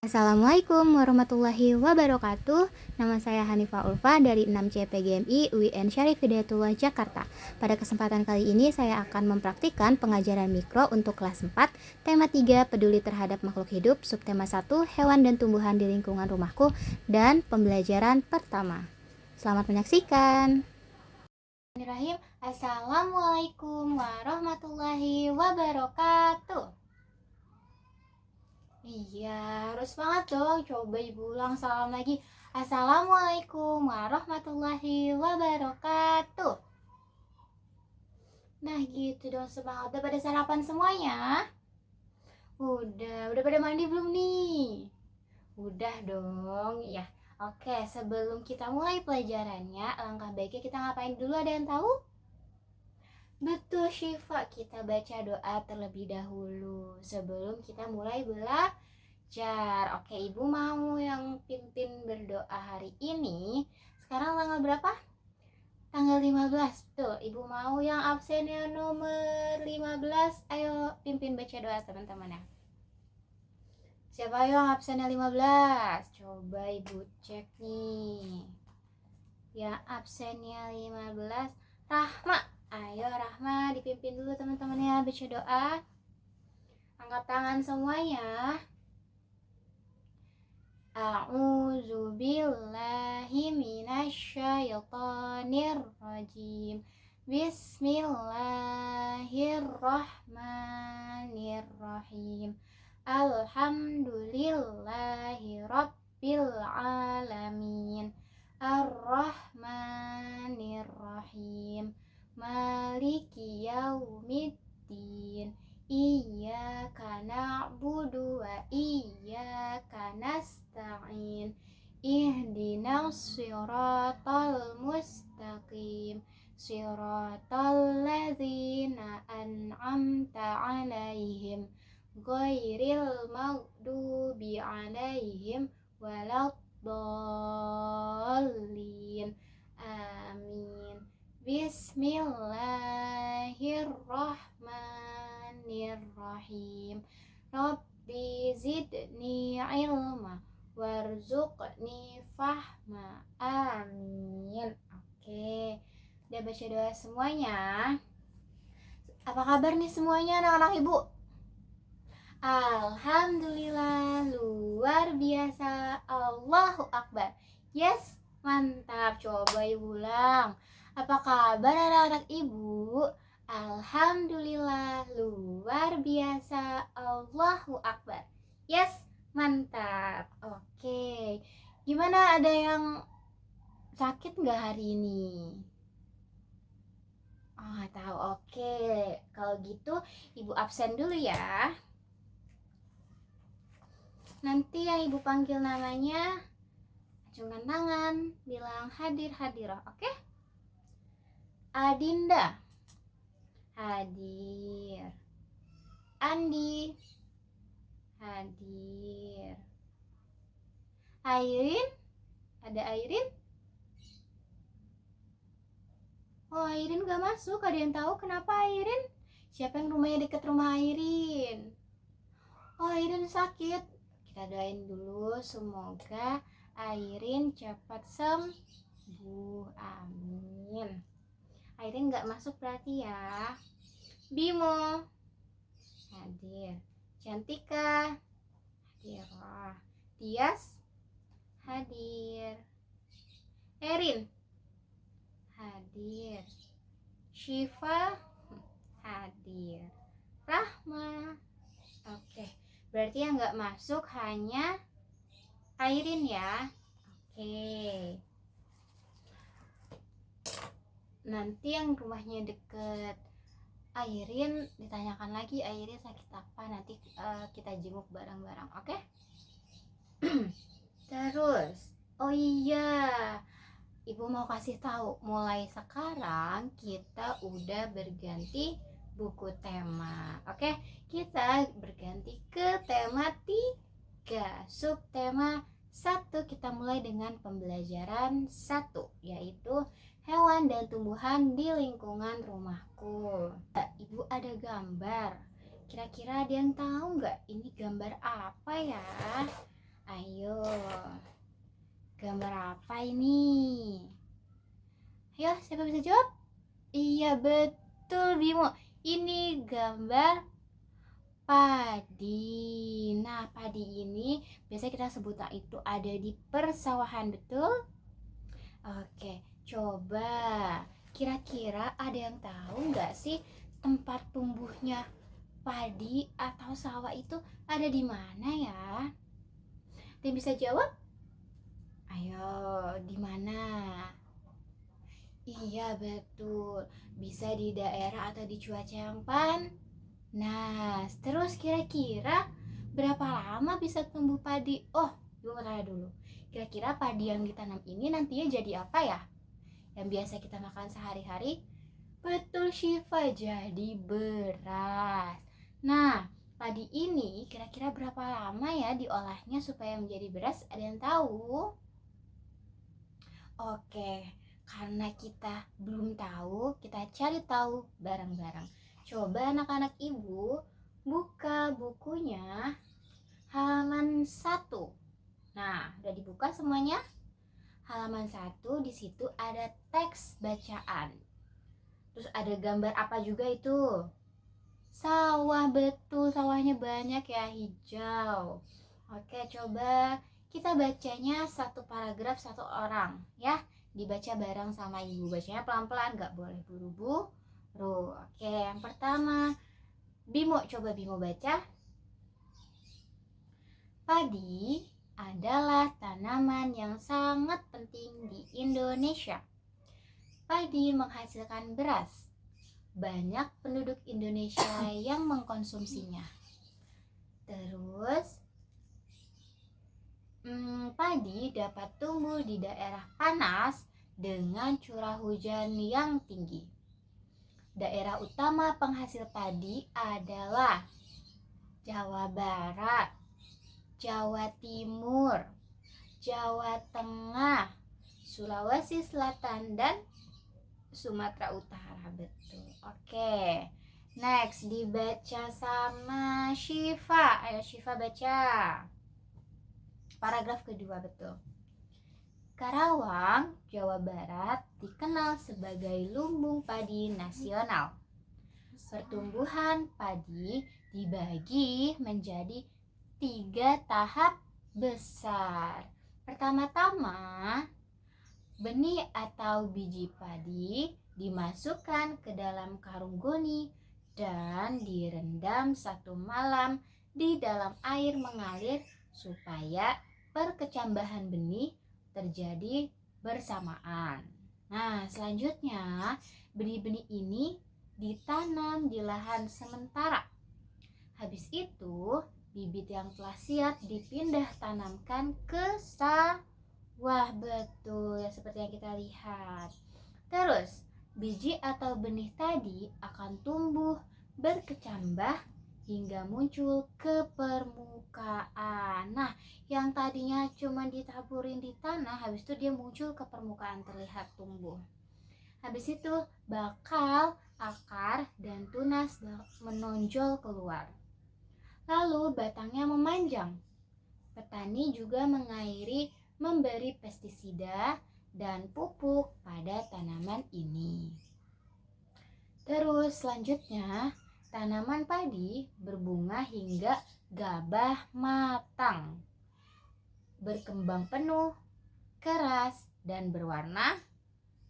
Assalamualaikum warahmatullahi wabarakatuh. Nama saya Hanifah Ulfa dari 6C PGMI UIN Syarif Hidayatullah Jakarta. Pada kesempatan kali ini saya akan mempraktikkan pengajaran mikro untuk kelas 4, tema 3 peduli terhadap makhluk hidup, subtema 1 hewan dan tumbuhan di lingkungan rumahku, dan pembelajaran pertama. Selamat menyaksikan. Bismillahirrahmanirrahim. Assalamualaikum warahmatullahi wabarakatuh. Iya, harus banget dong. Coba ibu ulang salam lagi. Assalamualaikum warahmatullahi wabarakatuh. Nah gitu dong, semangat. Udah pada sarapan semuanya? Udah pada mandi belum nih? Udah dong, ya. Oke, sebelum kita mulai pelajarannya, langkah baiknya kita ngapain dulu, ada yang tahu? Betul Syifa, kita baca doa terlebih dahulu sebelum kita mulai belajar. Oke, ibu mau yang pimpin berdoa hari ini. Sekarang tanggal berapa? Tanggal 15. Betul, ibu mau yang absennya nomor 15. Ayo pimpin baca doa teman-teman ya. Siapa yang absennya 15? Coba ibu cek nih. Ya, absennya 15 Rahma. Ayo Rahma dipimpin dulu teman-teman ya, baca doa. Angkat tangan semuanya. A'udzu billahi minasyaitonir rajim. Bismillahirrahmanirrahim. Alhamdulillahi rabbil alamin. Ar-Rahmanir-Rahim. Maliki yaumiddin. Iyyaka na'budu wa iyyaka nasta'in. Ihdinas siratal mustaqim. Siratal ladzina an'amta 'alaihim ghairil maghdubi 'alaihim waladdallin. Amin. Bismillahirrahmanirrahim. Rabbi zidni ilma warzuqni fahma. Amin. Oke, udah baca doa semuanya. Apa kabar nih semuanya anak-anak ibu? Alhamdulillah, luar biasa, Allahu Akbar. Yes, mantap. Coba ibu ulang. Apa kabar anak-anak ibu? Alhamdulillah, luar biasa, Allahu Akbar. Yes, mantap. Oke, gimana, ada yang sakit nggak hari ini? Oh, nggak tahu. Oke, kalau gitu ibu absen dulu ya. Nanti yang ibu panggil namanya, acungkan tangan, bilang hadir hadirah, oke? Adinda, hadir. Andi, hadir. Airin, ada Airin? Oh, Airin gak masuk. Ada yang tahu kenapa Airin? Siapa yang rumahnya dekat rumah Airin? Oh, Airin sakit. Kita doain dulu, semoga Airin cepat sembuh. Amin. Airin gak masuk berarti ya. Bimo, hadir. Cantika, hadir. Tias, hadir. Erin, hadir. Syifa, hadir. Rahma, oke. Berarti yang gak masuk hanya Airin ya. Oke. Nanti yang rumahnya deket Airin ditanyakan lagi Airin sakit apa, nanti kita jenguk bareng-bareng, oke? Terus, oh iya, ibu mau kasih tahu, mulai sekarang kita udah berganti buku tema, oke? Kita berganti ke tema 3, subtema 1. Kita mulai dengan pembelajaran 1, yaitu hewan dan tumbuhan di lingkungan rumahku. Ibu ada gambar. Kira-kira ada yang tahu nggak ini gambar apa ya? Ayo, gambar apa ini? Ayo, siapa bisa jawab? Iya, betul Bimo. Ini gambar padi. Nah, padi ini biasanya kita sebut itu ada di persawahan, betul? Oke, coba kira-kira ada yang tahu nggak sih tempat tumbuhnya padi atau sawah itu ada di mana ya? Dia bisa jawab? Ayo, di mana? Iya, betul. Bisa di daerah atau di cuaca yang Nah, terus kira-kira berapa lama bisa tumbuh padi? Oh, gue mau tanya dulu. Kira-kira padi yang ditanam ini nantinya jadi apa ya? Yang biasa kita makan sehari-hari? Betul Syifa, jadi beras. Nah, padi ini kira-kira berapa lama ya diolahnya supaya menjadi beras? Ada yang tahu? Oke, karena kita belum tahu, kita cari tahu bareng-bareng. Coba anak-anak ibu buka bukunya halaman 1. Nah, udah dibuka semuanya? Halaman 1 di situ ada teks bacaan. Terus ada gambar apa juga itu? Sawah, betul, sawahnya banyak ya, hijau. Oke, coba kita bacanya satu paragraf satu orang ya. Dibaca bareng sama ibu. Bacanya pelan-pelan, gak boleh buru-buru. Oke, yang pertama Bimo, coba Bimo baca. Padi adalah tanaman yang sangat penting di Indonesia. Padi menghasilkan beras. Banyak penduduk Indonesia yang mengkonsumsinya. Terus padi dapat tumbuh di daerah panas dengan curah hujan yang tinggi. Daerah utama penghasil padi adalah Jawa Barat, Jawa Timur, Jawa Tengah, Sulawesi Selatan, dan Sumatera Utara. Betul. Oke. Next dibaca sama Syifa. Ayo Syifa baca. Paragraf kedua, betul. Karawang, Jawa Barat dikenal sebagai lumbung padi nasional. Pertumbuhan padi dibagi menjadi 3 tahap besar. Pertama-tama, benih atau biji padi dimasukkan ke dalam karung goni dan direndam 1 malam di dalam air mengalir supaya perkecambahan benih terjadi bersamaan. Nah, selanjutnya benih-benih ini ditanam di lahan sementara. Habis itu, bibit yang telah siap dipindah tanamkan ke sawah, betul ya, seperti yang kita lihat. Terus, biji atau benih tadi akan tumbuh berkecambah hingga muncul ke permukaan. Nah, yang tadinya cuma ditaburin di tanah, habis itu dia muncul ke permukaan, terlihat tumbuh. Habis itu bakal, akar, dan tunas menonjol keluar. Lalu batangnya memanjang. Petani juga mengairi, memberi pestisida dan pupuk pada tanaman ini. Terus selanjutnya, tanaman padi berbunga hingga gabah matang, berkembang penuh, keras, dan berwarna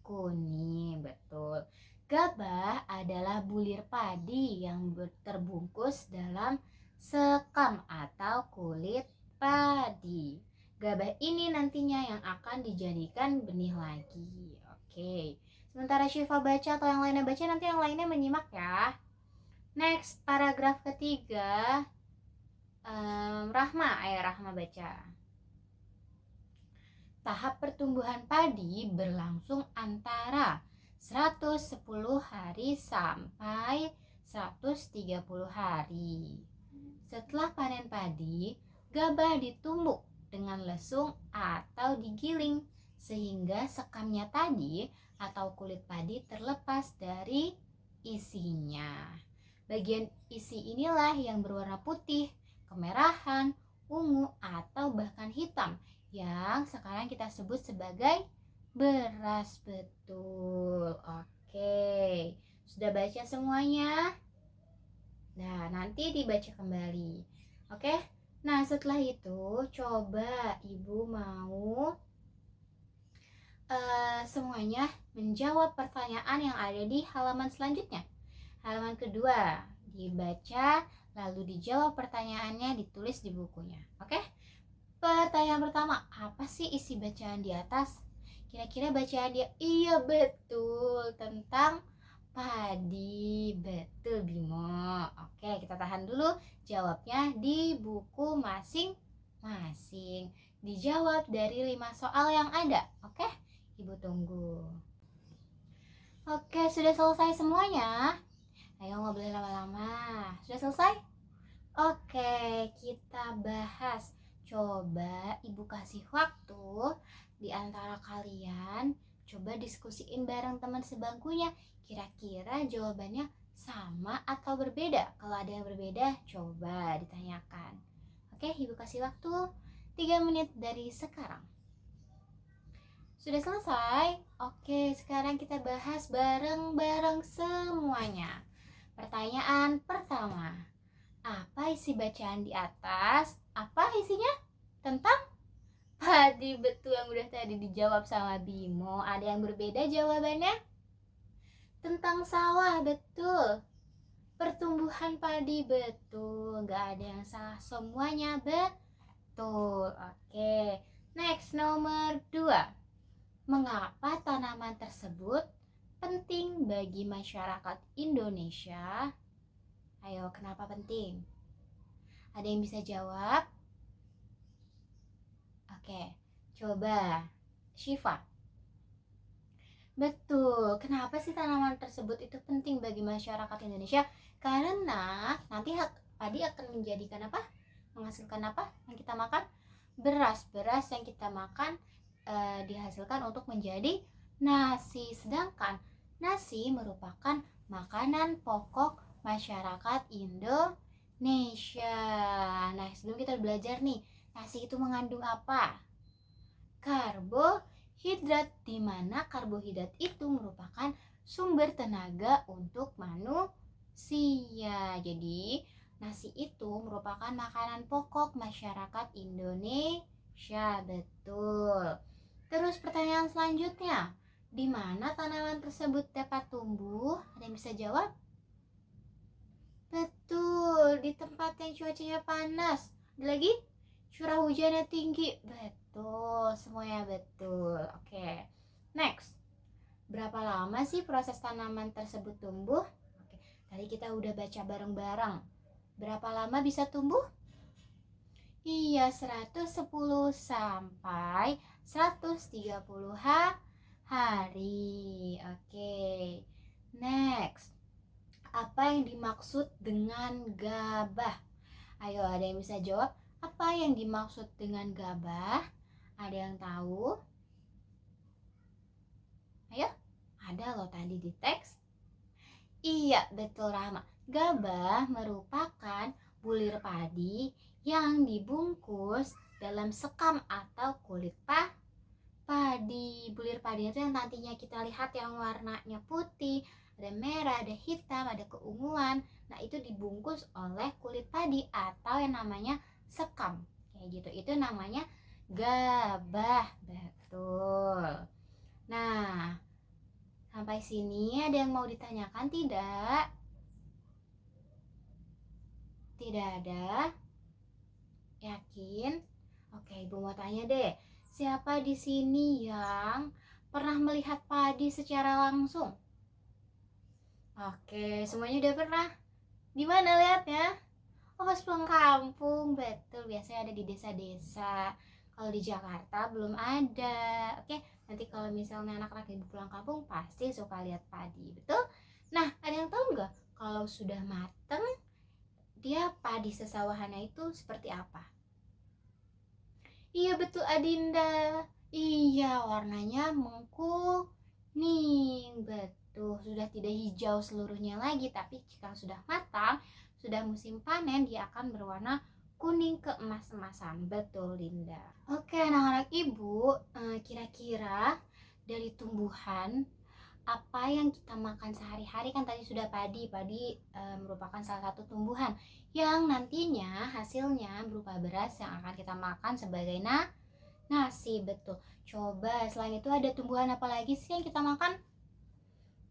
kuning. Betul. Gabah adalah bulir padi yang terbungkus dalam sekam atau kulit padi. Gabah ini nantinya yang akan dijadikan benih lagi. Oke. Sementara Syifa baca atau yang lainnya baca, nanti yang lainnya menyimak ya. Next, paragraf ketiga. Rahma, ayo Rahma baca. Tahap pertumbuhan padi berlangsung antara 110 hari sampai 130 hari. Setelah panen padi, gabah ditumbuk dengan lesung atau digiling sehingga sekamnya tadi atau kulit padi terlepas dari isinya. Bagian isi inilah yang berwarna putih, kemerahan, ungu, atau bahkan hitam yang sekarang kita sebut sebagai beras. Betul. Oke. Sudah baca semuanya? Nah, nanti dibaca kembali. Oke? Nah, setelah itu coba Ibu mau semuanya menjawab pertanyaan yang ada di halaman selanjutnya. Halaman kedua, dibaca lalu dijawab pertanyaannya, ditulis di bukunya. Oke? Pertanyaan pertama, apa sih isi bacaan di atas? Kira-kira bacaan dia, iya betul, tentang padi. Betul Bimo. Oke, kita tahan dulu jawabnya di buku masing-masing. Dijawab dari 5 soal yang ada. Oke, Ibu tunggu. Oke, sudah selesai semuanya? Ayo, nggak boleh lama-lama. Sudah selesai? Oke, kita bahas. Coba Ibu kasih waktu di antara kalian, coba diskusiin bareng teman sebangkunya. Kira-kira jawabannya sama atau berbeda? Kalau ada yang berbeda, coba ditanyakan. Oke, Ibu kasih waktu 3 menit dari sekarang. Sudah selesai? Oke, sekarang kita bahas bareng-bareng semuanya. Pertanyaan pertama, apa isi bacaan di atas? Apa isinya? Tentang padi. Betul, yang udah tadi dijawab sama Bimo. Ada yang berbeda jawabannya? Tentang sawah. Betul. Pertumbuhan padi. Betul. Gak ada yang salah, semuanya betul. Oke. Next, nomor 2. Mengapa tanaman tersebut penting bagi masyarakat Indonesia? Ayo, kenapa penting? Ada yang bisa jawab? Oke, coba Syifa. Betul, kenapa sih tanaman tersebut itu penting bagi masyarakat Indonesia? Karena nanti padi akan menjadikan apa? Menghasilkan apa yang kita makan? Beras. Beras yang kita makan dihasilkan untuk menjadi nasi. Sedangkan nasi merupakan makanan pokok masyarakat Indonesia. Nah, sebelum kita belajar nih, nasi itu mengandung apa? Karbohidrat, di mana karbohidrat itu merupakan sumber tenaga untuk manusia. Jadi, nasi itu merupakan makanan pokok masyarakat Indonesia. Betul. Terus pertanyaan selanjutnya, di mana tanaman tersebut dapat tumbuh? Ada yang bisa jawab? Betul, di tempat yang cuacanya panas. Ada lagi? Curah hujannya tinggi. Betul, semuanya betul. Oke, next. Berapa lama sih proses tanaman tersebut tumbuh? Oke, tadi kita udah baca bareng-bareng. Berapa lama bisa tumbuh? Iya, 110 sampai 130 hari. Oke. Next. Apa yang dimaksud dengan gabah? Ayo, ada yang bisa jawab? Apa yang dimaksud dengan gabah? Ada yang tahu? Ayo, ada loh tadi di teks. Iya, betul Rahma. Gabah merupakan bulir padi yang dibungkus dalam sekam atau kulit padi. Bulir padi itu yang nantinya kita lihat yang warnanya putih, ada merah, ada hitam, ada keunguan. Nah, itu dibungkus oleh kulit padi atau yang namanya sekam. Kayak gitu. Itu namanya gabah. Betul. Nah, sampai sini ada yang mau ditanyakan tidak? Tidak ada? Yakin? Oke, Ibu mau tanya deh. Siapa di sini yang pernah melihat padi secara langsung? Oke, semuanya udah pernah. Di mana lihatnya? Oh, pas pulang kampung. Betul, biasanya ada di desa-desa. Kalau di Jakarta belum ada. Oke, nanti kalau misalnya anak-anak ibu pulang kampung pasti suka lihat padi. Betul? Nah, ada yang tahu nggak kalau sudah mateng dia padi sesawahannya itu seperti apa? Iya betul Adinda. Iya, warnanya mengkuning. Betul, sudah tidak hijau seluruhnya lagi, tapi jika sudah matang, sudah musim panen, dia akan berwarna kuning keemas-emasan. Betul, Linda. Oke, anak-anak ibu, kira-kira dari tumbuhan apa yang kita makan sehari-hari, kan tadi sudah padi merupakan salah satu tumbuhan yang nantinya hasilnya berupa beras yang akan kita makan sebagai nasi. Betul. Coba selain itu ada tumbuhan apa lagi sih yang kita makan?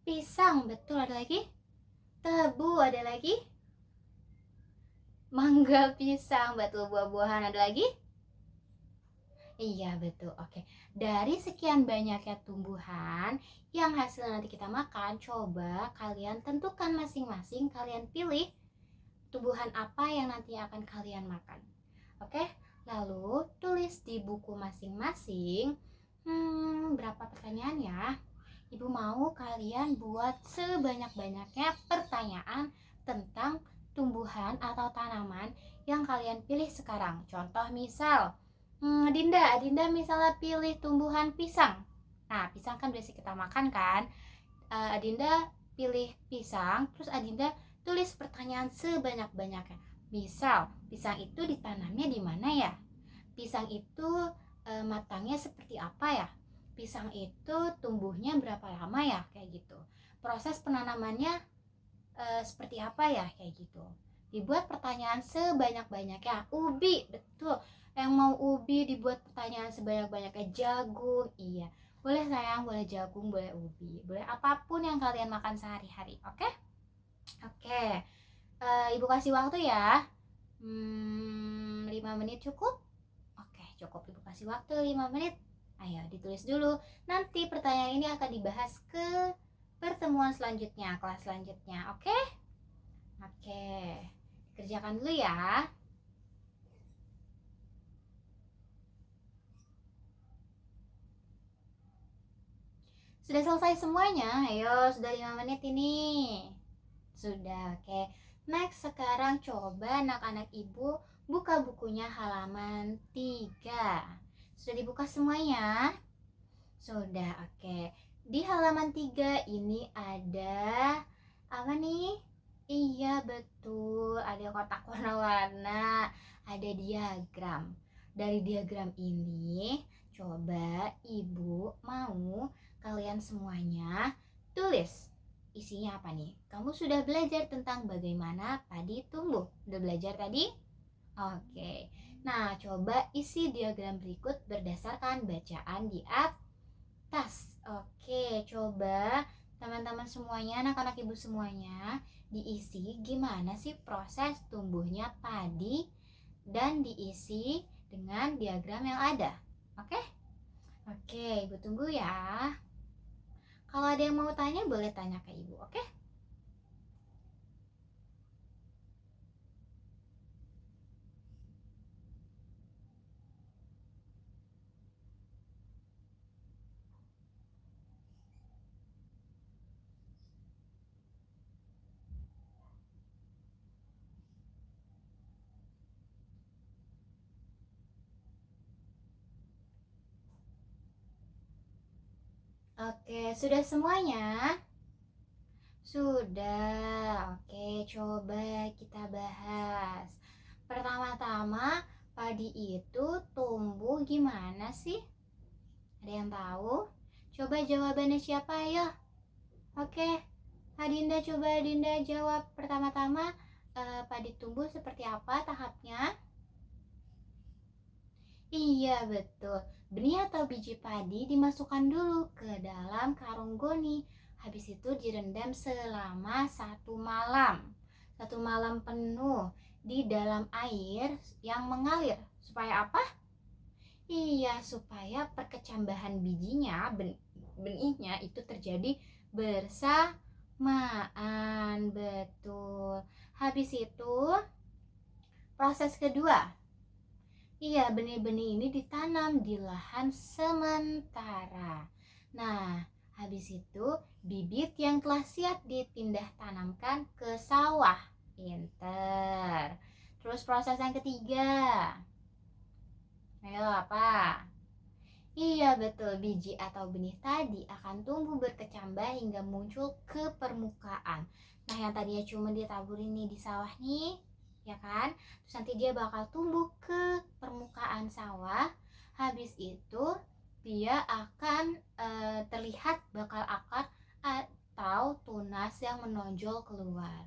Pisang. Betul. Ada lagi? Tebu. Ada lagi? Mangga, pisang. Betul. Buah-buahan ada lagi? Iya, betul. Oke. Dari sekian banyaknya tumbuhan yang hasil nanti kita makan, coba kalian tentukan masing-masing, kalian pilih tumbuhan apa yang nanti akan kalian makan. Oke? Lalu tulis di buku masing-masing. Berapa pertanyaan ya? Ibu mau kalian buat sebanyak-banyaknya pertanyaan tentang tumbuhan atau tanaman yang kalian pilih sekarang. Contoh misal, Adinda misalnya pilih tumbuhan pisang. Nah, pisang kan biasa kita makan kan. Adinda pilih pisang, terus Adinda tulis pertanyaan sebanyak-banyaknya. Misal, pisang itu ditanamnya di mana ya? Pisang itu matangnya seperti apa ya? Pisang itu tumbuhnya berapa lama ya? Kayak gitu. Proses penanamannya seperti apa ya? Kayak gitu. Dibuat pertanyaan sebanyak-banyaknya. Ubi, betul. Yang mau ubi dibuat pertanyaan sebanyak-banyaknya. Jagung, iya. Boleh sayang, boleh jagung, boleh ubi, boleh apapun yang kalian makan sehari-hari. Oke? Oke. Ibu kasih waktu ya. 5 menit cukup? Oke, cukup. Ibu kasih waktu 5 menit. Ayo ditulis dulu. Nanti pertanyaan ini akan dibahas ke pertemuan selanjutnya, kelas selanjutnya. Oke? Oke. Kerjakan dulu ya. Sudah selesai semuanya? Ayo, sudah 5 menit ini. Sudah, oke. Next, sekarang coba anak-anak ibu buka bukunya halaman 3. Sudah dibuka semuanya? Sudah, oke. Di halaman 3 ini ada apa nih? Iya, betul. Ada kotak warna-warna, ada diagram. Dari diagram ini, coba ibu mau kalian semuanya tulis isinya apa nih? Kamu sudah belajar tentang bagaimana padi tumbuh? Udah belajar tadi? Oke. Nah, coba isi diagram berikut berdasarkan bacaan di atas. Oke, coba teman-teman semuanya, anak-anak ibu semuanya, diisi gimana sih proses tumbuhnya padi dan diisi dengan diagram yang ada. Oke? Oke, ibu tunggu ya. Kalau ada yang mau tanya, boleh tanya ke ibu, oke? Oke, sudah semuanya? Sudah. Oke, coba kita bahas. Pertama-tama, padi itu tumbuh gimana sih? Ada yang tahu? Coba jawabannya siapa ya? Oke, Adinda coba Adinda jawab pertama-tama. Padi tumbuh seperti apa tahapnya? Iya, betul. Benih atau biji padi dimasukkan dulu ke dalam karung goni. Habis itu direndam selama 1 malam. 1 malam penuh di dalam air yang mengalir. Supaya apa? Iya, supaya perkecambahan bijinya, benihnya itu terjadi bersamaan. Betul. Habis itu proses kedua. Iya, benih-benih ini ditanam di lahan sementara. Nah, habis itu bibit yang telah siap dipindah tanamkan ke sawah. Pinter. Terus proses yang ketiga. Ayo, apa? Iya, betul. Biji atau benih tadi akan tumbuh berkecambah hingga muncul ke permukaan. Nah, yang tadinya cuma ditabur ini di sawah nih, ya kan? Terus nanti dia bakal tumbuh ke permukaan sawah. Habis itu dia akan terlihat bakal akar atau tunas yang menonjol keluar.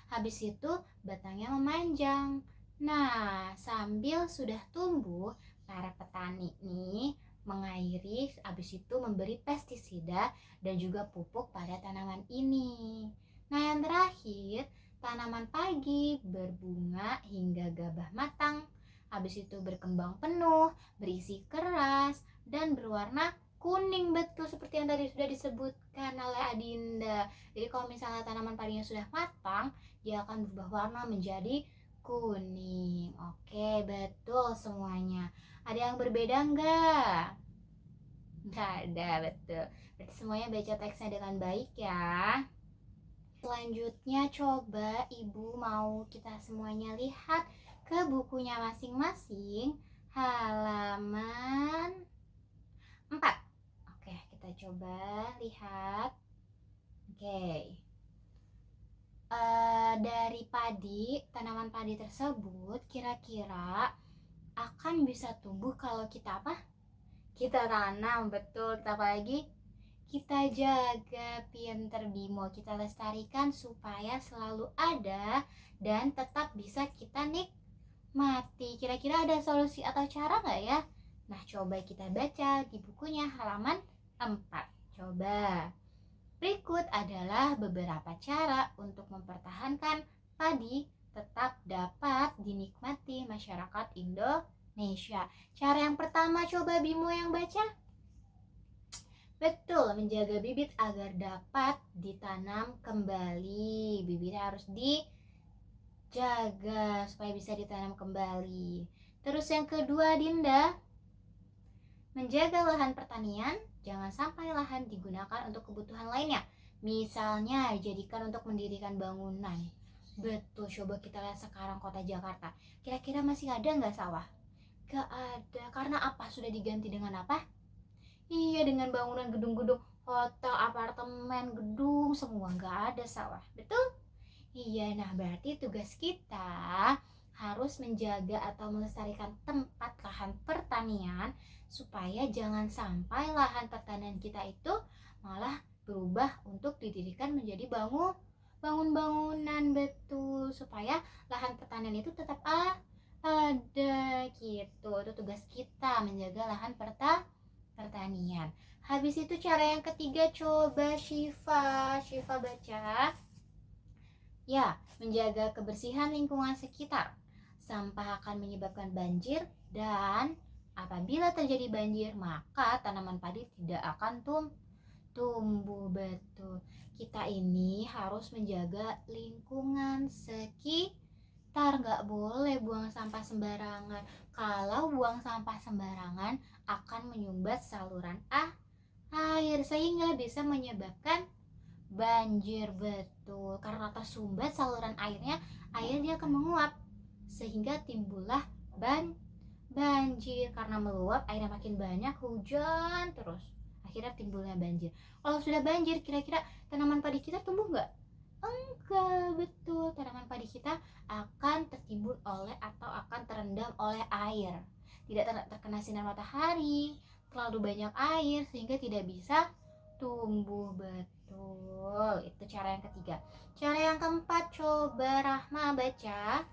Habis itu batangnya memanjang. Nah, sambil sudah tumbuh, para petani nih mengairi, habis itu memberi pestisida dan juga pupuk pada tanaman ini. Nah, yang terakhir, tanaman padi berbunga hingga gabah matang. Habis itu berkembang penuh, berisi keras, dan berwarna kuning, betul seperti yang tadi sudah disebutkan oleh Adinda. Jadi kalau misalnya tanaman padinya sudah matang, dia akan berubah warna menjadi kuning. Oke, betul semuanya. Ada yang berbeda enggak? Enggak ada, betul. Berarti semuanya baca teksnya dengan baik ya. Selanjutnya coba Ibu mau kita semuanya lihat ke bukunya masing-masing, halaman 4. Oke, kita coba lihat. Oke. Dari padi, tanaman padi tersebut kira-kira akan bisa tumbuh kalau kita apa? Kita tanam, betul. Kita apa lagi? Kita jaga, pinter Bimo. Kita lestarikan supaya selalu ada dan tetap bisa kita nikmati. Kira-kira ada solusi atau cara nggak ya? Nah, coba kita baca di bukunya halaman 4. Coba. Berikut adalah beberapa cara untuk mempertahankan padi tetap dapat dinikmati masyarakat Indonesia. Cara yang pertama, coba Bimo yang baca. Betul, menjaga bibit agar dapat ditanam kembali. Bibitnya harus dijaga supaya bisa ditanam kembali. Terus yang kedua, Dinda, menjaga lahan pertanian, jangan sampai lahan digunakan untuk kebutuhan lainnya. Misalnya, jadikan untuk mendirikan bangunan. Betul, coba kita lihat sekarang kota Jakarta. Kira-kira masih ada nggak sawah? Gak ada, karena apa? Sudah diganti dengan apa? Iya, dengan bangunan gedung-gedung, hotel, apartemen, gedung, semua nggak ada sawah. Betul? Iya, nah berarti tugas kita harus menjaga atau melestarikan tempat lahan pertanian supaya jangan sampai lahan pertanian kita itu malah berubah untuk didirikan menjadi bangun-bangunan, betul, supaya lahan pertanian itu tetap ada gitu. Itu tugas kita, menjaga lahan pertanian. Habis itu cara yang ketiga, coba Syifa baca. Ya, menjaga kebersihan lingkungan sekitar. Sampah akan menyebabkan banjir dan apabila terjadi banjir, maka tanaman padi tidak akan tumbuh, betul. Kita ini harus menjaga lingkungan sekitar, nggak boleh buang sampah sembarangan. Kalau buang sampah sembarangan akan menyumbat saluran air sehingga bisa menyebabkan banjir, betul. Karena tersumbat saluran airnya, air dia akan menguap sehingga timbullah banjir. Karena meluap, airnya makin banyak, hujan terus, akhirnya timbulnya banjir. Kalau sudah banjir, kira-kira tanaman padi kita tumbuh nggak? Enggak, betul. Tanaman padi kita akan tertimbun oleh atau akan terendam oleh air, tidak terkena sinar matahari, terlalu banyak air sehingga tidak bisa tumbuh, betul. Itu cara yang ketiga. Cara yang keempat, coba Rahma baca.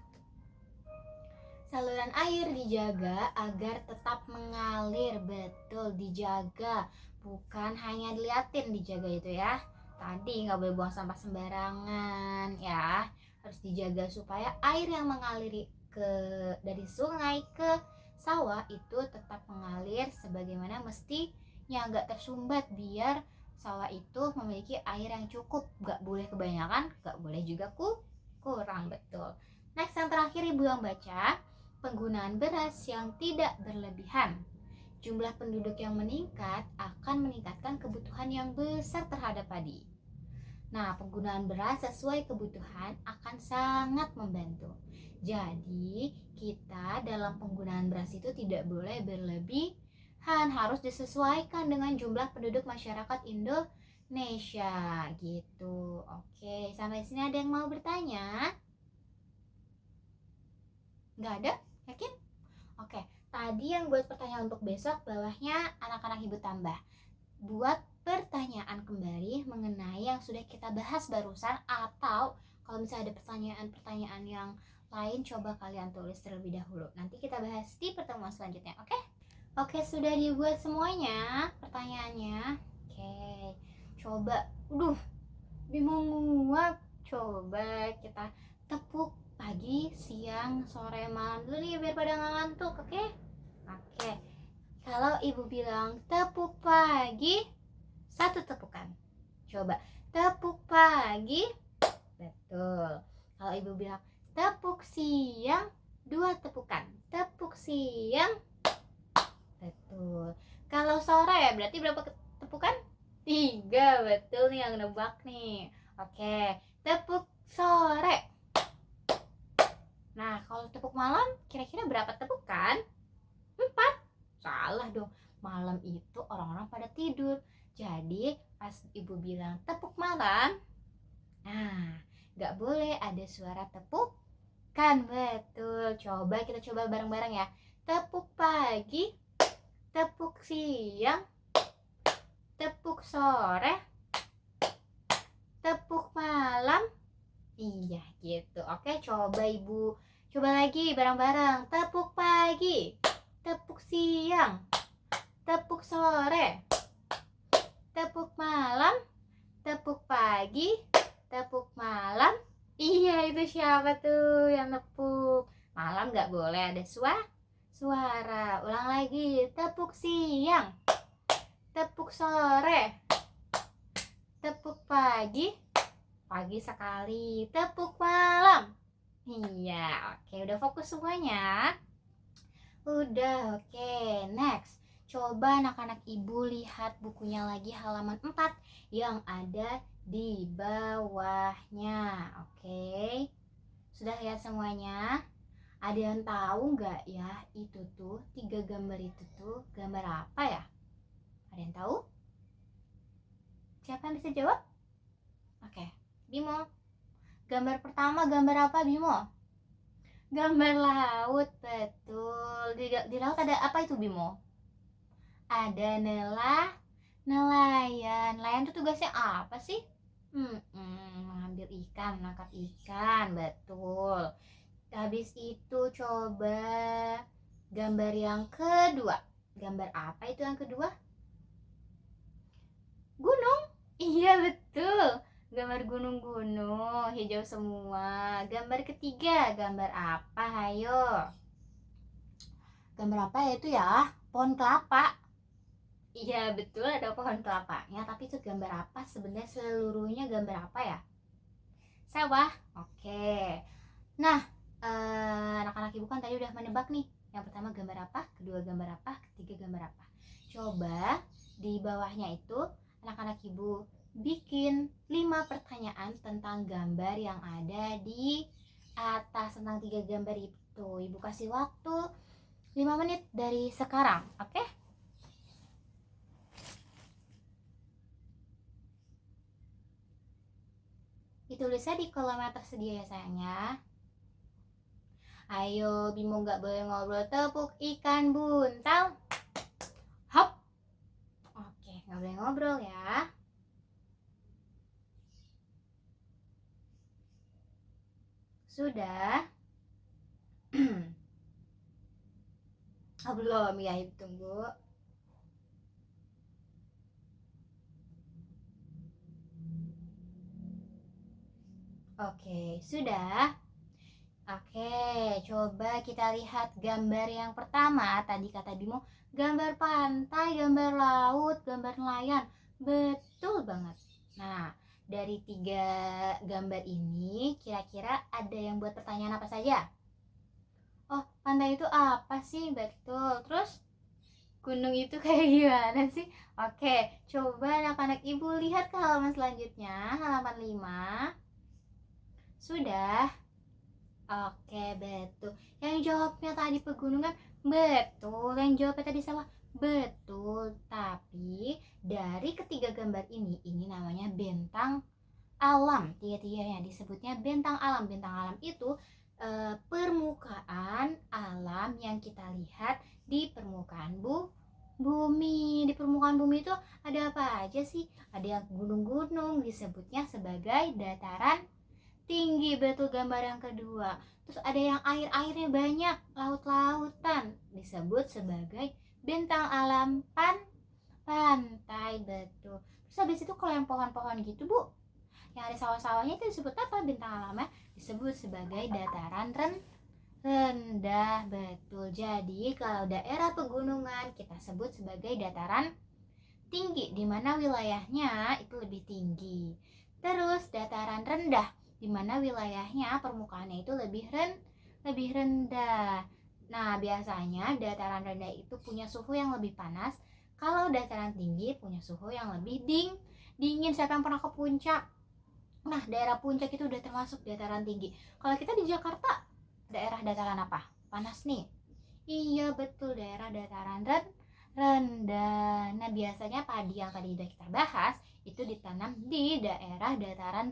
Saluran air dijaga agar tetap mengalir, betul, dijaga, bukan hanya diliatin, dijaga itu ya. Tadi nggak boleh buang sampah sembarangan ya, harus dijaga supaya air yang mengaliri dari sungai ke sawah itu tetap mengalir sebagaimana mestinya, nggak tersumbat, biar sawah itu memiliki air yang cukup, nggak boleh kebanyakan, nggak boleh juga kurang, betul. Next, yang terakhir Ibu yang baca. Penggunaan beras yang tidak berlebihan. Jumlah penduduk yang meningkat akan meningkatkan kebutuhan yang besar terhadap padi. Nah, penggunaan beras sesuai kebutuhan akan sangat membantu. Jadi, kita dalam penggunaan beras itu tidak boleh berlebihan, harus disesuaikan dengan jumlah penduduk masyarakat Indonesia gitu. Oke, sampai sini ada yang mau bertanya? Nggak ada? Yakin? Oke, tadi yang buat pertanyaan untuk besok, bawahnya anak-anak ibu tambah. Buat pertanyaan kembali mengenai yang sudah kita bahas barusan, atau kalau misalnya ada pertanyaan-pertanyaan yang lain, coba kalian tulis terlebih dahulu. Nanti kita bahas di pertemuan selanjutnya, oke? Oke, sudah dibuat semuanya pertanyaannya. Oke, coba. Bingung nguap. Coba kita tepuk pagi, siang, sore, malam dulu nih biar pada nggak ngantuk, oke? Oke, kalau ibu bilang tepuk pagi, 1 tepukan. Coba tepuk pagi, betul. Kalau ibu bilang tepuk siang, 2 tepukan. Tepuk siang, betul. Kalau sore berarti berapa tepukan? 3, betul nih yang nebak nih. Oke, tepuk sore. Nah, kalau tepuk malam kira-kira berapa tepukan? 4. Salah dong. Malam itu orang-orang pada tidur. Jadi pas ibu bilang tepuk malam, nah, nggak boleh ada suara tepuk kan, betul. Coba kita coba bareng-bareng ya. Tepuk pagi, tepuk siang, tepuk sore, tepuk malam. Iya gitu. Oke, coba ibu coba lagi bareng-bareng. Tepuk pagi, tepuk siang, tepuk sore, tepuk malam, tepuk pagi, tepuk malam. Iya, itu siapa tuh yang tepuk? Malam nggak boleh ada suara. Ulang lagi. Tepuk siang, tepuk sore, tepuk pagi, pagi sekali, tepuk malam. Iya, oke, udah fokus semuanya? Udah, oke. Next, coba anak-anak ibu lihat bukunya lagi halaman 4 yang ada di bawahnya. Oke, sudah lihat semuanya? Ada yang tahu nggak ya, itu tuh 3 gambar itu tuh gambar apa ya? Ada yang tahu? Siapa yang bisa jawab? Oke, Bimo. Gambar pertama gambar apa, Bimo? Gambar laut, betul. Di laut ada apa itu, Bimo? Ada nelayan. Nelayan itu tugasnya apa sih? Mengambil ikan, menangkap ikan, betul. Habis itu coba gambar yang kedua. Gambar apa itu yang kedua? Gunung. Iya, betul. Gambar gunung-gunung, hijau semua. Gambar ketiga, gambar apa? Hayo. Gambar apa ya itu ya? Pohon kelapa. Iya, betul, ada pohon kelapanya. Tapi itu gambar apa? Sebenarnya seluruhnya gambar apa ya? Sawah. Oke. Nah, anak-anak ibu kan tadi udah menebak nih. Yang pertama gambar apa? Kedua gambar apa? Ketiga gambar apa? Coba di bawahnya itu anak-anak ibu bikin 5 pertanyaan tentang gambar yang ada di atas, tentang 3 gambar itu. Ibu kasih waktu 5 menit dari sekarang, oke? Ditulisnya di kolom yang tersedia ya sayangnya. Ayo, Bimo nggak boleh ngobrol. Tepuk ikan buntal. Hop. Oke, nggak boleh ngobrol ya. Sudah? Oh, belum ya, Ibu tunggu. Oke, sudah? Oke, coba kita lihat gambar yang pertama. Tadi kata Bimo, gambar pantai, gambar laut, gambar nelayan. Betul banget. Nah, dari 3 gambar ini, kira-kira ada yang buat pertanyaan apa saja? Oh, pantai itu apa sih? Betul. Terus gunung itu kayak gimana sih? Oke, coba anak-anak ibu lihat ke halaman selanjutnya, halaman 5. Sudah? Oke, betul. Yang jawabnya tadi pegunungan, betul. Yang jawabnya tadi sawah, betul. Tapi dari ketiga gambar ini namanya bentang alam. Tiga-tiganya disebutnya bentang alam. Bentang alam itu permukaan alam yang kita lihat di permukaan bumi. Di permukaan bumi itu ada apa aja sih? Ada yang gunung-gunung, disebutnya sebagai dataran tinggi, betul, gambar yang kedua. Terus ada yang air-airnya banyak, laut-lautan, disebut sebagai bentang alam pantai, betul. Terus habis itu kalau yang pohon-pohon gitu, Bu, yang ada sawah-sawahnya itu disebut apa bintang alamnya? Disebut sebagai dataran rendah, betul. Jadi kalau daerah pegunungan kita sebut sebagai dataran tinggi, di mana wilayahnya itu lebih tinggi. Terus dataran rendah, di mana wilayahnya permukaannya itu lebih rendah. Nah, biasanya dataran rendah itu punya suhu yang lebih panas, kalau dataran tinggi punya suhu yang lebih dingin. Siapa yang pernah ke puncak? Nah, daerah puncak itu udah termasuk dataran tinggi. Kalau kita di Jakarta, daerah dataran apa? Panas nih. Iya, betul, daerah dataran rendah. Nah, biasanya padi yang tadi udah kita bahas itu ditanam di daerah dataran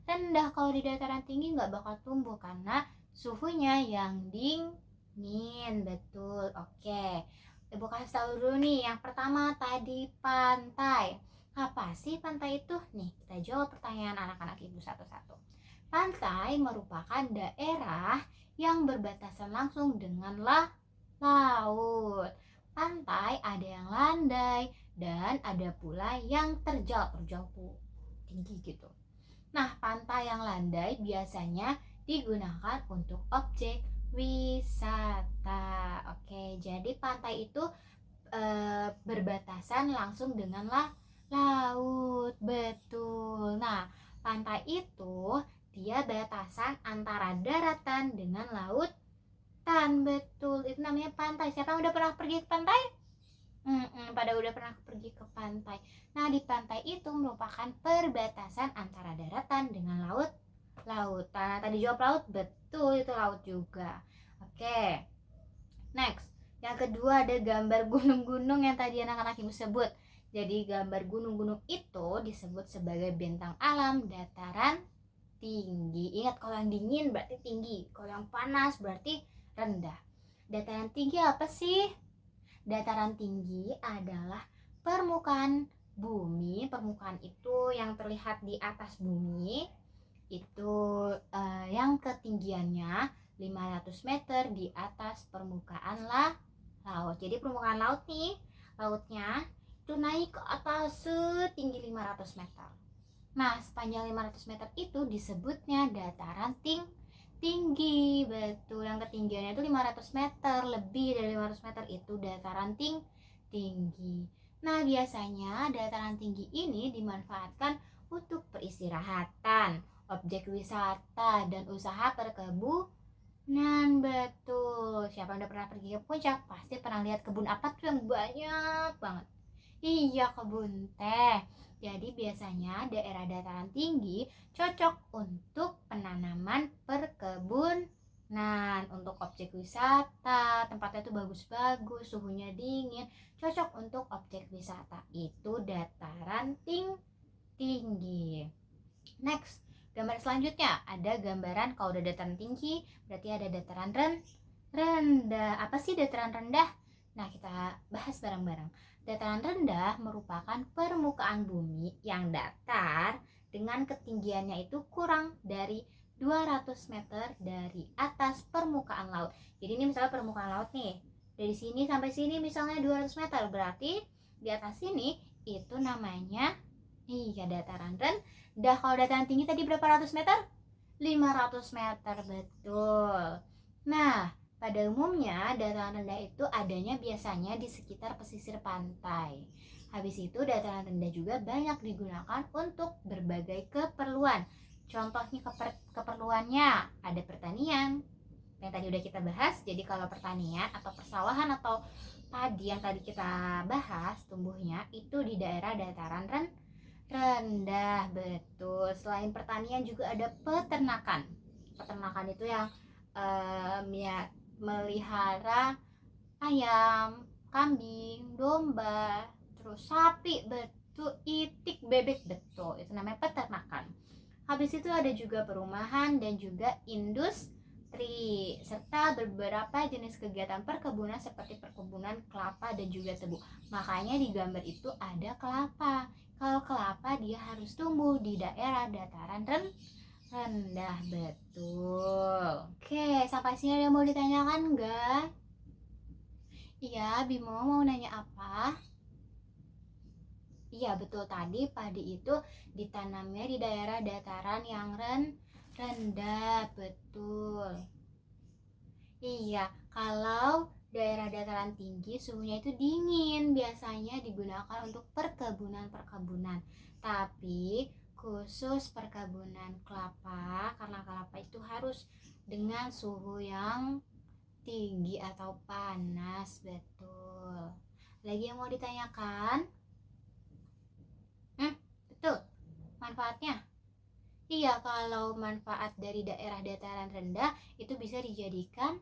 rendah. Kalau di dataran tinggi nggak bakal tumbuh karena suhunya yang dingin, betul. Oke, ibu kasih tahu dulu nih. Yang pertama tadi pantai. Apa sih pantai itu? Nih, kita jawab pertanyaan anak-anak ibu satu-satu. Pantai merupakan daerah yang berbatasan langsung dengan laut. Pantai ada yang landai dan ada pula yang terjal tinggi gitu. Nah, pantai yang landai biasanya digunakan untuk objek wisata. Oke, jadi pantai itu berbatasan langsung dengan laut, betul. Nah, pantai itu dia batasan antara daratan dengan lautan, betul. Itu namanya pantai. Siapa yang udah pernah pergi ke pantai? Pada udah pernah pergi ke pantai. Nah, di pantai itu merupakan perbatasan antara daratan dengan lautan. Tadi jawab laut, betul, itu laut juga. Oke, next. Yang kedua ada gambar gunung-gunung yang tadi anak-anak ibu sebut. Jadi gambar gunung-gunung itu disebut sebagai bentang alam dataran tinggi. Ingat, kalau yang dingin berarti tinggi, kalau yang panas berarti rendah. Dataran tinggi apa sih? Dataran tinggi adalah permukaan bumi. Permukaan itu yang terlihat di atas bumi itu yang ketinggiannya 500 meter di atas permukaan laut. Jadi permukaan laut nih, lautnya itu naik ke atas setinggi 500 meter. Nah, sepanjang 500 meter itu disebutnya dataran tinggi, betul. Yang ketinggiannya itu 500 meter, lebih dari 500 meter itu dataran tinggi. Nah, biasanya dataran tinggi ini dimanfaatkan untuk peristirahatan, objek wisata, dan usaha perkebunan, betul. Siapa yang udah pernah pergi ke puncak pasti pernah lihat kebun apa tuh yang banyak banget. Iya, kebun teh. Jadi biasanya daerah dataran tinggi cocok untuk penanaman perkebunan, untuk objek wisata, tempatnya itu bagus-bagus, suhunya dingin, cocok untuk objek wisata. Itu dataran tinggi. Next, gambar selanjutnya ada gambaran kalau udah dataran tinggi berarti ada dataran rendah. Apa sih dataran rendah? Nah, kita bahas bareng-bareng. Dataran rendah merupakan permukaan bumi yang datar dengan ketinggiannya itu kurang dari 200 meter dari atas permukaan laut. Jadi ini misalnya permukaan laut nih, dari sini sampai sini misalnya 200 meter, berarti di atas sini itu namanya dataran rendah. Kalau dataran tinggi tadi berapa ratus meter? 500 meter, betul. Nah, pada umumnya dataran rendah itu adanya biasanya di sekitar pesisir pantai. Habis itu dataran rendah juga banyak digunakan untuk berbagai keperluan. Contohnya keperluannya ada pertanian yang tadi udah kita bahas. Jadi kalau pertanian atau persawahan atau padi yang tadi kita bahas tumbuhnya itu di daerah dataran rendah, betul. Selain pertanian juga ada peternakan. Peternakan itu yang melihara ayam, kambing, domba, terus sapi, betul, itik, bebek, betul. Itu namanya peternakan. Habis itu ada juga perumahan dan juga industri. industri, serta beberapa jenis kegiatan perkebunan seperti perkebunan kelapa dan juga tebu. Makanya di gambar itu ada kelapa. Kalau kelapa dia harus tumbuh di daerah dataran rendah, betul. Oke, sampai sini ada yang mau ditanyakan enggak? Iya, Bimo mau nanya apa? Iya, betul, tadi padi itu ditanamnya di daerah dataran yang rendah, betul. Iya, kalau daerah dataran tinggi suhunya itu dingin, biasanya digunakan untuk perkebunan. Tapi khusus perkebunan kelapa, karena kelapa itu harus dengan suhu yang tinggi atau panas, betul. Lagi yang mau ditanyakan? Betul. Manfaatnya? Iya, kalau manfaat dari daerah dataran rendah itu bisa dijadikan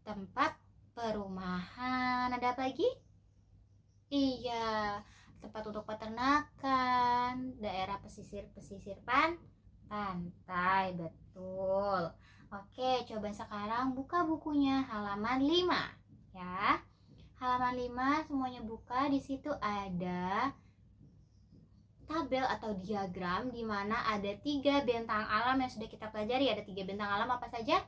tempat perumahan. Ada apa lagi? Iya, tempat untuk peternakan, daerah pesisir pantai, betul. Oke, coba sekarang buka bukunya halaman 5 ya. Halaman 5 semuanya buka. Di situ ada tabel atau diagram di mana ada 3 bentang alam yang sudah kita pelajari. Ada 3 bentang alam apa saja?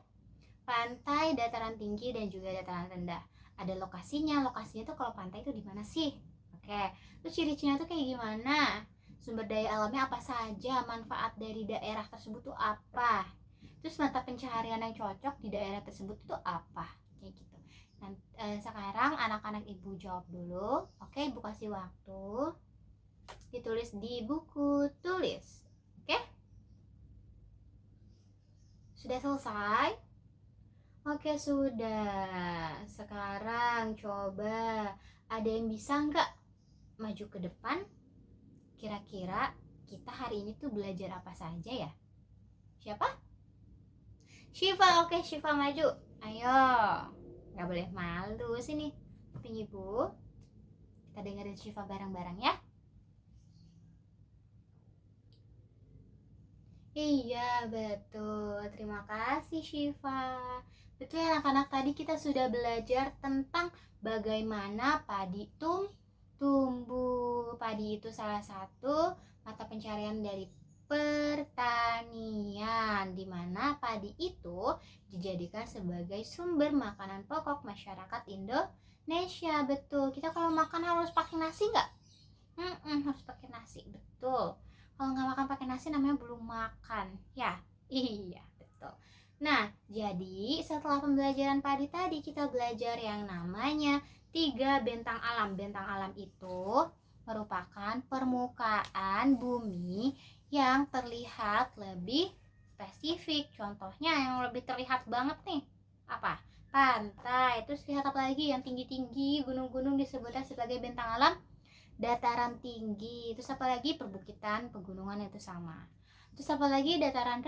Pantai, dataran tinggi, dan juga dataran rendah. Ada lokasinya itu kalau pantai itu di mana sih? Oke, terus ciri-cirinya tuh kayak gimana? Sumber daya alamnya apa saja? Manfaat dari daerah tersebut tuh apa? Terus mata pencaharian yang cocok di daerah tersebut itu apa? Kayak gitu. Nah, sekarang anak-anak ibu jawab dulu. Oke, ibu kasih waktu. Ditulis di buku tulis. Oke? Sudah selesai? Oke, sudah. Sekarang coba ada yang bisa nggak maju ke depan? Kira-kira kita hari ini tuh belajar apa saja ya? Siapa? Syifa. Oke, Syifa maju. Ayo. Nggak boleh malu. Sini, kuping ibu. Kita dengerin Syifa bareng-bareng ya. Iya, betul. Terima kasih, Syifa. Betul ya, anak-anak, tadi kita sudah belajar tentang bagaimana padi tumbuh. Padi itu salah satu mata pencarian dari pertanian, di mana padi itu dijadikan sebagai sumber makanan pokok masyarakat Indonesia. Betul. Kita kalau makan harus pakai nasi nggak? Harus pakai nasi, betul. Kalau nggak makan pakai nasi namanya belum makan, ya. Iya, betul. Nah, jadi setelah pembelajaran padi tadi kita belajar yang namanya 3 bentang alam. Bentang alam itu merupakan permukaan bumi yang terlihat lebih spesifik. Contohnya yang lebih terlihat banget nih, apa? Pantai. Terus lihat apa lagi yang tinggi-tinggi, gunung-gunung disebutnya sebagai bentang alam dataran tinggi. Terus apa lagi? Perbukitan, pegunungan itu sama. Terus apa lagi? Dataran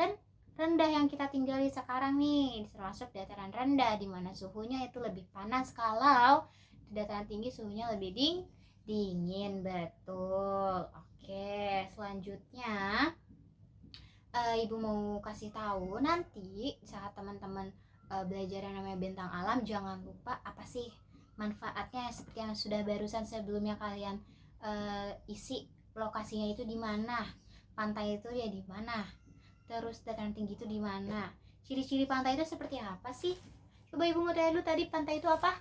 rendah yang kita tinggali sekarang nih, termasuk dataran rendah di mana suhunya itu lebih panas. Kalau di dataran tinggi suhunya lebih dingin, betul. Oke, selanjutnya ibu mau kasih tahu nanti saat teman-teman belajar yang namanya bentang alam, jangan lupa apa sih manfaatnya seperti yang sudah barusan sebelumnya kalian isi. Lokasinya itu di mana, pantai itu ya di mana, terus dataran tinggi itu di mana, ciri-ciri pantai itu seperti apa sih? Coba ibu mau tanya dulu, tadi pantai itu apa?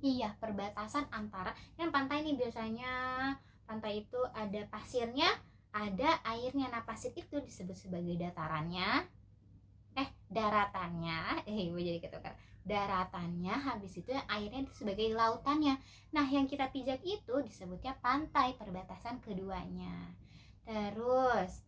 Iya, perbatasan antara yang pantai ini biasanya pantai itu ada pasirnya, ada airnya. Nah, pasir itu disebut sebagai daratannya. Ibu jadi ketukar. Daratannya, habis itu yang airnya itu sebagai lautannya. Nah, yang kita pijak itu disebutnya pantai, perbatasan keduanya. Terus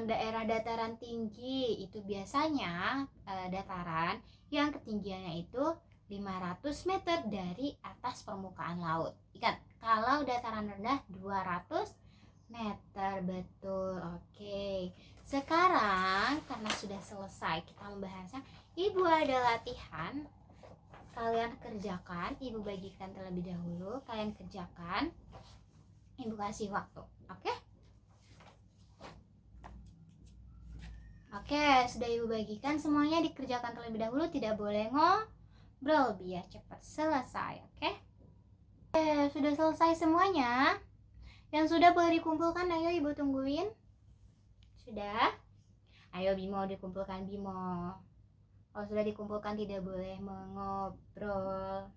daerah dataran tinggi itu biasanya dataran yang ketinggiannya itu 500 meter dari atas permukaan laut. Ingat, kalau dataran rendah 200 meter, betul. Oke. Sekarang karena sudah selesai kita membahasnya, ibu ada latihan. Kalian kerjakan, ibu bagikan terlebih dahulu. Kalian kerjakan, ibu kasih waktu. Oke? Oke, sudah ibu bagikan semuanya, dikerjakan terlebih dahulu, tidak boleh ngobrol biar cepat selesai. Oke, sudah selesai semuanya. Yang sudah boleh dikumpulkan, ayo ibu tungguin. Sudah? Ayo Bimo, dikumpulkan Bimo. Kalau sudah dikumpulkan tidak boleh mengobrol.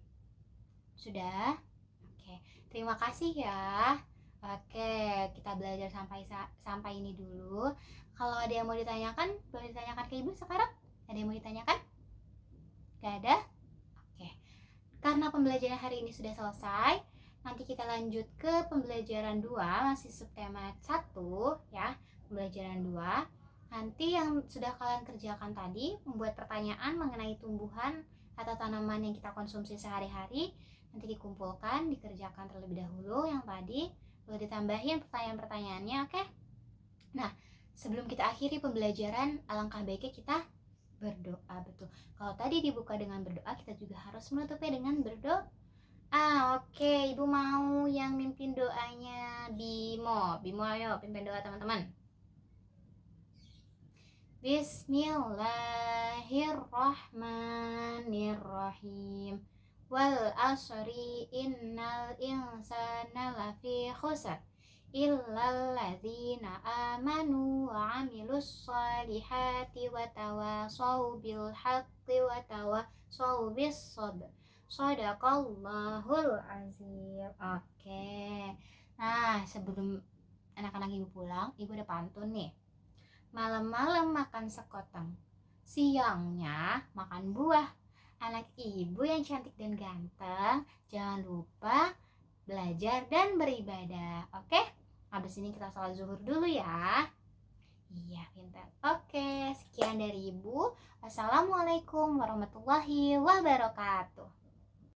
Sudah? Oke, terima kasih ya. Oke, kita belajar sampai ini dulu. Kalau ada yang mau ditanyakan, boleh ditanyakan ke ibu sekarang. Ada yang mau ditanyakan? Gak ada? Oke, karena pembelajaran hari ini sudah selesai, nanti kita lanjut ke pembelajaran 2, masih subtema 1 ya. Pembelajaran 2, nanti yang sudah kalian kerjakan tadi, membuat pertanyaan mengenai tumbuhan atau tanaman yang kita konsumsi sehari-hari, nanti dikumpulkan, dikerjakan terlebih dahulu. Yang tadi boleh ditambahin pertanyaan-pertanyaannya, oke? Nah, sebelum kita akhiri pembelajaran, alangkah baiknya kita berdoa. Betul, kalau tadi dibuka dengan berdoa, kita juga harus menutupnya dengan berdoa. Oke, ibu mau yang mimpin doanya Bimo. Bimo, ayo pimpin doa teman-teman. Bismillahirrahmanirrahim. Wal asri innal insana lafi khusr illal ladzina amanu wa amilus solihati wa tawasaw bil haqqi wa tawasaw bis sabr. Shadaqallahul azim. Oke. Nah, sebelum anak-anak ibu pulang, ibu ada pantun nih. Malam-malam makan sekoteng, siangnya makan buah. Anak ibu yang cantik dan ganteng, jangan lupa belajar dan beribadah. Oke? Habis ini kita sholat zuhur dulu ya. Iya, pintar. Oke, sekian dari ibu. Wassalamualaikum warahmatullahi wabarakatuh.